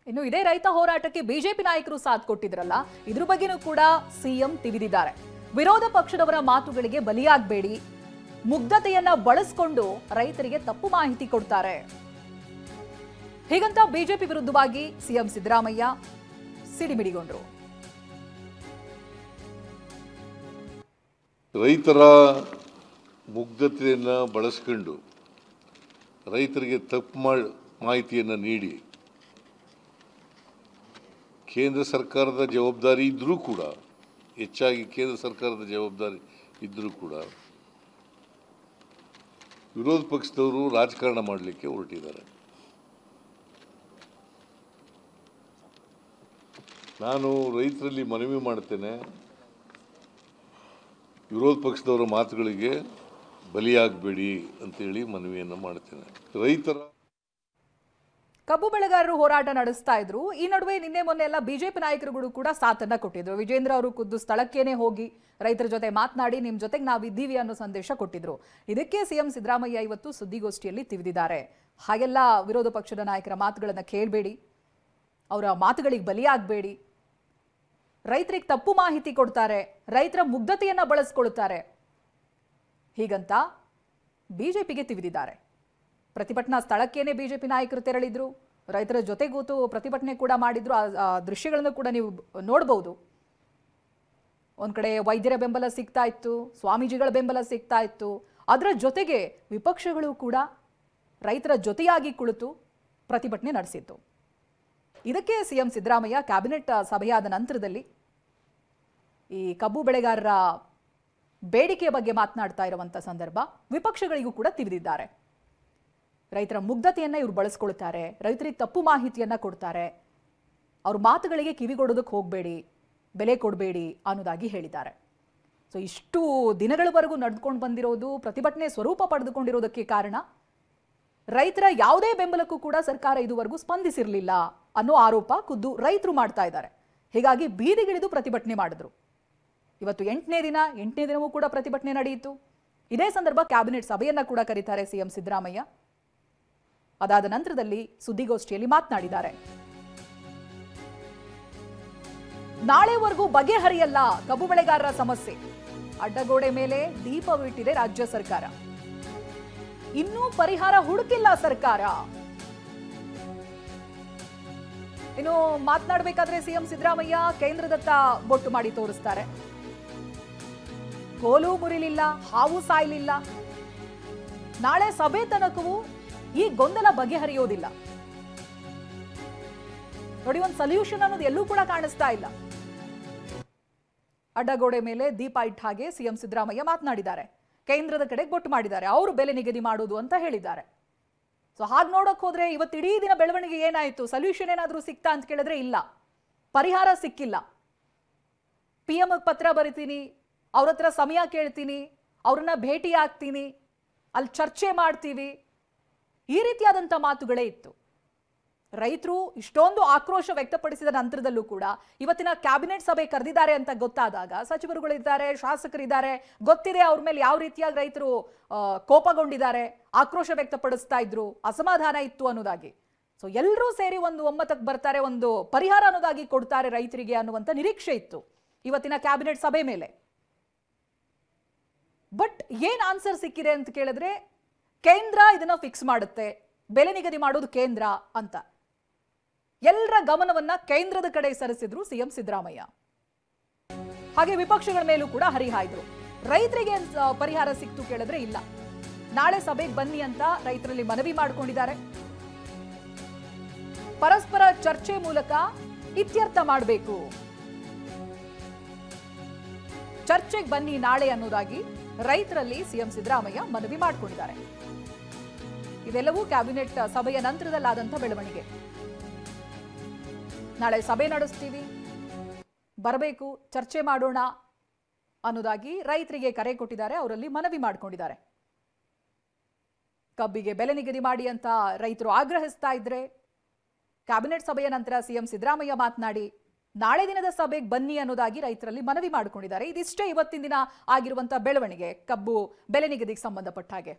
ಇನ್ನು ಇದೇ ರೈತ ಹೋರಾಟಕ್ಕೆ ಬಿಜೆಪಿ ನಾಯಕರು ಸಾಥ್ ಕೊಟ್ಟಿದ್ರಲ್ಲ, ಇದ್ರ ಬಗ್ಗೆನೂ ಕೂಡ ಸಿಎಂ ತಿವಿದಿದ್ದಾರೆ. ವಿರೋಧ ಪಕ್ಷದವರ ಮಾತುಗಳಿಗೆ ಬಲಿಯಾಗಬೇಡಿ, ಮುಗ್ಧತೆಯನ್ನ ಬಳಸಿಕೊಂಡು ರೈತರಿಗೆ ತಪ್ಪು ಮಾಹಿತಿ ಕೊಡ್ತಾರೆ. ಹೀಗಂತ ಬಿಜೆಪಿ ವಿರುದ್ಧವಾಗಿ ಸಿಎಂ ಸಿದ್ದರಾಮಯ್ಯ ಸಿಡಿಮಿಡಿಗೊಂಡ್ರು. ರೈತರ ಮುಗ್ಧತೆಯನ್ನು ಬಳಸಿಕೊಂಡು ರೈತರಿಗೆ ತಪ್ಪು ಮಾಹಿತಿಯನ್ನು ನೀಡಿ ಕೇಂದ್ರ ಸರ್ಕಾರದ ಜವಾಬ್ದಾರಿ ಇದ್ದರೂ ಕೂಡ, ಹೆಚ್ಚಾಗಿ ಕೇಂದ್ರ ಸರ್ಕಾರದ ಜವಾಬ್ದಾರಿ ಇದ್ದರೂ ಕೂಡ ವಿರೋಧ ಪಕ್ಷದವರು ರಾಜಕಾರಣ ಮಾಡಲಿಕ್ಕೆ ಹೊರಟಿದ್ದಾರೆ. ನಾನು ರೈತರಲ್ಲಿ ಮನವಿ ಮಾಡ್ತೇನೆ, ವಿರೋಧ ಪಕ್ಷದವರ ಮಾತುಗಳಿಗೆ ಬಲಿಯಾಗಬೇಡಿ ಅಂತೇಳಿ ಮನವಿಯನ್ನು ಮಾಡ್ತೇನೆ. ರೈತರ ಕಬ್ಬು ಬೆಳೆಗಾರರು ಹೋರಾಟ ನಡೆಸ್ತಾ ಇದ್ರು. ಈ ನಡುವೆ ನಿನ್ನೆ ಮೊನ್ನೆ ಎಲ್ಲ ಬಿಜೆಪಿ ನಾಯಕರುಗಳು ಕೂಡ ಸಾಥನ್ನ ಕೊಟ್ಟಿದ್ರು. ವಿಜೇಂದ್ರ ಅವರು ಖುದ್ದು ಸ್ಥಳಕ್ಕೇನೆ ಹೋಗಿ ರೈತರ ಜೊತೆ ಮಾತನಾಡಿ ನಿಮ್ಮ ಜೊತೆಗೆ ನಾವಿದ್ದೀವಿ ಅನ್ನೋ ಸಂದೇಶ ಕೊಟ್ಟಿದ್ರು. ಇದಕ್ಕೆ ಸಿಎಂ ಸಿದ್ದರಾಮಯ್ಯ ಇವತ್ತು ಸುದ್ದಿಗೋಷ್ಠಿಯಲ್ಲಿ ತಿವಿದಿದ್ದಾರೆ. ಹಾಗೆಲ್ಲ ವಿರೋಧ ಪಕ್ಷದ ನಾಯಕರ ಮಾತುಗಳನ್ನು ಕೇಳಬೇಡಿ, ಅವರ ಮಾತುಗಳಿಗೆ ಬಲಿಯಾಗಬೇಡಿ, ರೈತರಿಗೆ ತಪ್ಪು ಮಾಹಿತಿ ಕೊಡ್ತಾರೆ, ರೈತರ ಮುಗ್ಧತೆಯನ್ನ ಬಳಸ್ಕೊಳ್ತಾರೆ, ಹೀಗಂತ ಬಿಜೆಪಿಗೆ ತಿವಿದಿದ್ದಾರೆ. ಪ್ರತಿಭಟನಾ ಸ್ಥಳಕ್ಕೇನೆ ಬಿಜೆಪಿ ನಾಯಕರು ತೆರಳಿದ್ರು, ರೈತರ ಜೊತೆ ಕೂತು ಪ್ರತಿಭಟನೆ ಕೂಡ ಮಾಡಿದ್ರು. ಆ ದೃಶ್ಯಗಳನ್ನು ಕೂಡ ನೀವು ನೋಡಬಹುದು. ಒಂದ್ ಕಡೆ ವೈದ್ಯರ ಬೆಂಬಲ ಸಿಗ್ತಾ ಇತ್ತು, ಸ್ವಾಮೀಜಿಗಳ ಬೆಂಬಲ ಸಿಗ್ತಾ ಇತ್ತು. ಅದರ ಜೊತೆಗೆ ವಿಪಕ್ಷಗಳು ಕೂಡ ರೈತರ ಜೊತೆಯಾಗಿ ಕುಳಿತು ಪ್ರತಿಭಟನೆ ನಡೆಸಿತ್ತು. ಇದಕ್ಕೆ ಸಿಎಂ ಸಿದ್ದರಾಮಯ್ಯ ಕ್ಯಾಬಿನೆಟ್ ಸಭೆಯಾದ ನಂತರದಲ್ಲಿ ಈ ಕಬ್ಬು ಬೆಳೆಗಾರರ ಬೇಡಿಕೆಯ ಬಗ್ಗೆ ಮಾತನಾಡ್ತಾ ಇರುವಂತ ಸಂದರ್ಭ ವಿಪಕ್ಷಗಳಿಗೂ ಕೂಡ ತಿವಿದಿದ್ದಾರೆ. ರೈತರ ಮುಗ್ಧತೆಯನ್ನ ಇವರು ಬಳಸ್ಕೊಳ್ತಾರೆ, ರೈತರಿಗೆ ತಪ್ಪು ಮಾಹಿತಿಯನ್ನ ಕೊಡ್ತಾರೆ, ಅವ್ರ ಮಾತುಗಳಿಗೆ ಕಿವಿಗೊಡೋದಕ್ಕೆ ಹೋಗಬೇಡಿ, ಬೆಲೆ ಕೊಡಬೇಡಿ ಅನ್ನೋದಾಗಿ ಹೇಳಿದ್ದಾರೆ. ಸೊ ಇಷ್ಟು ದಿನಗಳವರೆಗೂ ನಡೆದುಕೊಂಡು ಬಂದಿರೋದು, ಪ್ರತಿಭಟನೆ ಸ್ವರೂಪ ಪಡೆದುಕೊಂಡಿರೋದಕ್ಕೆ ಕಾರಣ ರೈತರ ಯಾವುದೇ ಬೆಂಬಲಕ್ಕೂ ಕೂಡ ಸರ್ಕಾರ ಇದುವರೆಗೂ ಸ್ಪಂದಿಸಿರಲಿಲ್ಲ ಅನ್ನೋ ಆರೋಪ ಖುದ್ದು ರೈತರು ಮಾಡ್ತಾ ಇದ್ದಾರೆ. ಹೀಗಾಗಿ ಬೀದಿಗಿಳಿದು ಪ್ರತಿಭಟನೆ ಮಾಡಿದ್ರು. ಇವತ್ತು 8ನೇ ದಿನವೂ ಕೂಡ ಪ್ರತಿಭಟನೆ ನಡೆಯಿತು. ಇದೇ ಸಂದರ್ಭ ಕ್ಯಾಬಿನೆಟ್ ಸಭೆಯನ್ನ ಕೂಡ ಕರೀತಾರೆ ಸಿಎಂ ಸಿದ್ದರಾಮಯ್ಯ. ಅದಾದ ನಂತರದಲ್ಲಿ ಸುದ್ದಿಗೋಷ್ಠಿಯಲ್ಲಿ ಮಾತನಾಡಿದ್ದಾರೆ. ನಾಳೆವರೆಗೂ ಬಗೆಹರಿಯಲ್ಲ ಕಬ್ಬು ಬೆಳೆಗಾರರ ಸಮಸ್ಯೆ, ಅಡ್ಡಗೋಡೆ ಮೇಲೆ ದೀಪವಿಟ್ಟಿದೆ ರಾಜ್ಯ ಸರ್ಕಾರ, ಇನ್ನೂ ಪರಿಹಾರ ಹುಡುಕಿಲ್ಲ ಸರ್ಕಾರ. ಇನ್ನು ಮಾತನಾಡಬೇಕಾದ್ರೆ ಸಿಎಂ ಸಿದ್ದರಾಮಯ್ಯ ಕೇಂದ್ರದತ್ತ ಬೊಟ್ಟು ಮಾಡಿ ತೋರಿಸ್ತಾರೆ. ಕೋಲು ಮುರಿಲಿಲ್ಲ, ಹಾವು ಸಾಯಲಿಲ್ಲ, ನಾಳೆ ಸಭೆ ತನಕವೂ ಈ ಗೊಂದಲ ಬಗೆಹರಿಯೋದಿಲ್ಲ. ನೋಡಿ, ಒಂದು ಸೊಲ್ಯೂಷನ್ ಅನ್ನೋದು ಎಲ್ಲೂ ಕೂಡ ಕಾಣಿಸ್ತಾ ಇಲ್ಲ. ಅಡ್ಡಗೋಡೆ ಮೇಲೆ ದೀಪ ಇಟ್ಟ ಹಾಗೆ ಸಿಎಂ ಸಿದ್ದರಾಮಯ್ಯ ಮಾತನಾಡಿದ್ದಾರೆ. ಕೇಂದ್ರದ ಕಡೆಗೆ ಬೊಟ್ಟು ಮಾಡಿದ್ದಾರೆ. ಅವರು ಬೆಲೆ ನಿಗದಿ ಮಾಡೋದು ಅಂತ ಹೇಳಿದ್ದಾರೆ. ಸೊ ಹಾಗೆ ನೋಡಕ್ ಹೋದ್ರೆ ಇವತ್ತು ಇಡೀ ದಿನ ಬೆಳವಣಿಗೆ ಏನಾಯ್ತು, ಸೊಲ್ಯೂಷನ್ ಏನಾದರೂ ಸಿಕ್ತಾ ಅಂತ ಕೇಳಿದ್ರೆ ಇಲ್ಲ, ಪರಿಹಾರ ಸಿಕ್ಕಿಲ್ಲ. PM ಪತ್ರ ಬರಿತೀನಿ, ಅವ್ರ ಹತ್ರ ಸಮಯ ಕೇಳ್ತೀನಿ, ಅವ್ರನ್ನ ಭೇಟಿ ಆಗ್ತೀನಿ, ಅಲ್ಲಿ ಚರ್ಚೆ ಮಾಡ್ತೀವಿ, ಈ ರೀತಿಯಾದಂಥ ಮಾತುಗಳೇ ಇತ್ತು. ರೈತರು ಇಷ್ಟೊಂದು ಆಕ್ರೋಶ ವ್ಯಕ್ತಪಡಿಸಿದ ನಂತರದಲ್ಲೂ ಕೂಡ ಇವತ್ತಿನ ಕ್ಯಾಬಿನೆಟ್ ಸಭೆ ಕರೆದಿದ್ದಾರೆ ಅಂತ ಗೊತ್ತಾದಾಗ ಸಚಿವರುಗಳಿದ್ದಾರೆ, ಶಾಸಕರಿದ್ದಾರೆ, ಗೊತ್ತಿದೆ ಅವ್ರ ಮೇಲೆ ಯಾವ ರೀತಿಯಾಗಿ ರೈತರು ಕೋಪಗೊಂಡಿದ್ದಾರೆ, ಆಕ್ರೋಶ ವ್ಯಕ್ತಪಡಿಸ್ತಾ ಇದ್ರು, ಅಸಮಾಧಾನ ಇತ್ತು ಅನ್ನೋದಾಗಿ. ಸೊ ಎಲ್ಲರೂ ಸೇರಿ ಒಂದು ಒಮ್ಮತಕ್ಕೆ ಬರ್ತಾರೆ, ಒಂದು ಪರಿಹಾರ ಅನ್ನೋದಾಗಿ ಕೊಡ್ತಾರೆ ರೈತರಿಗೆ ಅನ್ನುವಂಥ ನಿರೀಕ್ಷೆ ಇತ್ತು ಇವತ್ತಿನ ಕ್ಯಾಬಿನೆಟ್ ಸಭೆ ಮೇಲೆ. ಬಟ್ ಏನ್ ಆನ್ಸರ್ ಸಿಕ್ಕಿದೆ ಅಂತ ಕೇಳಿದ್ರೆ, ಕೇಂದ್ರ ಇದನ್ನ ಫಿಕ್ಸ್ ಮಾಡುತ್ತೆ, ಬೆಲೆ ನಿಗದಿ ಮಾಡೋದು ಕೇಂದ್ರ ಅಂತ ಎಲ್ಲರ ಗಮನವನ್ನ ಕೇಂದ್ರದ ಕಡೆ ಸರಿಸಿದ್ರು ಸಿಎಂ ಸಿದ್ದರಾಮಯ್ಯ. ಹಾಗೆ ವಿಪಕ್ಷಗಳ ಮೇಲೂ ಕೂಡ ಹರಿಹಾಯ್ದ್ರು. ರೈತರಿಗೆ ಪರಿಹಾರ ಸಿಕ್ತು ಕೇಳಿದ್ರೆ ಇಲ್ಲ, ನಾಳೆ ಸಭೆಗೆ ಬನ್ನಿ ಅಂತ ರೈತರಲ್ಲಿ ಮನವಿ ಮಾಡಿಕೊಂಡಿದ್ದಾರೆ. ಪರಸ್ಪರ ಚರ್ಚೆ ಮೂಲಕ ಇತ್ಯರ್ಥ ಮಾಡಬೇಕು, ಚರ್ಚೆಗೆ ಬನ್ನಿ ನಾಳೆ ಅನ್ನೋದಾಗಿ ರೈತರಲ್ಲಿ ಸಿಎಂ ಸಿದ್ದರಾಮಯ್ಯ ಮನವಿ ಮಾಡಿಕೊಂಡಿದ್ದಾರೆ. ಇದೆಲ್ಲವೂ ಕ್ಯಾಬಿನೆಟ್ ಸಭೆಯ ನಂತರದಲ್ಲಾದಂಥ ಬೆಳವಣಿಗೆ. ನಾಳೆ ಸಭೆ ನಡೆಸ್ತೀವಿ, ಬರಬೇಕು, ಚರ್ಚೆ ಮಾಡೋಣ ಅನ್ನೋದಾಗಿ ರೈತರಿಗೆ ಕರೆ ಕೊಟ್ಟಿದ್ದಾರೆ, ಅವರಲ್ಲಿ ಮನವಿ ಮಾಡಿಕೊಂಡಿದ್ದಾರೆ. ಕಬ್ಬಿಗೆ ಬೆಲೆ ನಿಗದಿ ಮಾಡಿ ಅಂತ ರೈತರು ಆಗ್ರಹಿಸ್ತಾ ಇದ್ರೆ ಕ್ಯಾಬಿನೆಟ್ ಸಭೆಯ ನಂತರ ಸಿಎಂ ಸಿದ್ದರಾಮಯ್ಯ ಮಾತನಾಡಿ ನಾಳೆ ದಿನದ ಸಭೆಗೆ ಬನ್ನಿ ಅನ್ನೋದಾಗಿ ರೈತರಲ್ಲಿ ಮನವಿ ಮಾಡಿಕೊಂಡಿದ್ದಾರೆ. ಇದಿಷ್ಟೇ ಇವತ್ತಿನ ದಿನ ಆಗಿರುವಂತಹ ಬೆಳವಣಿಗೆ ಕಬ್ಬು ಬೆಲೆ ನಿಗದಿಗೆ ಸಂಬಂಧಪಟ್ಟ ಹಾಗೆ.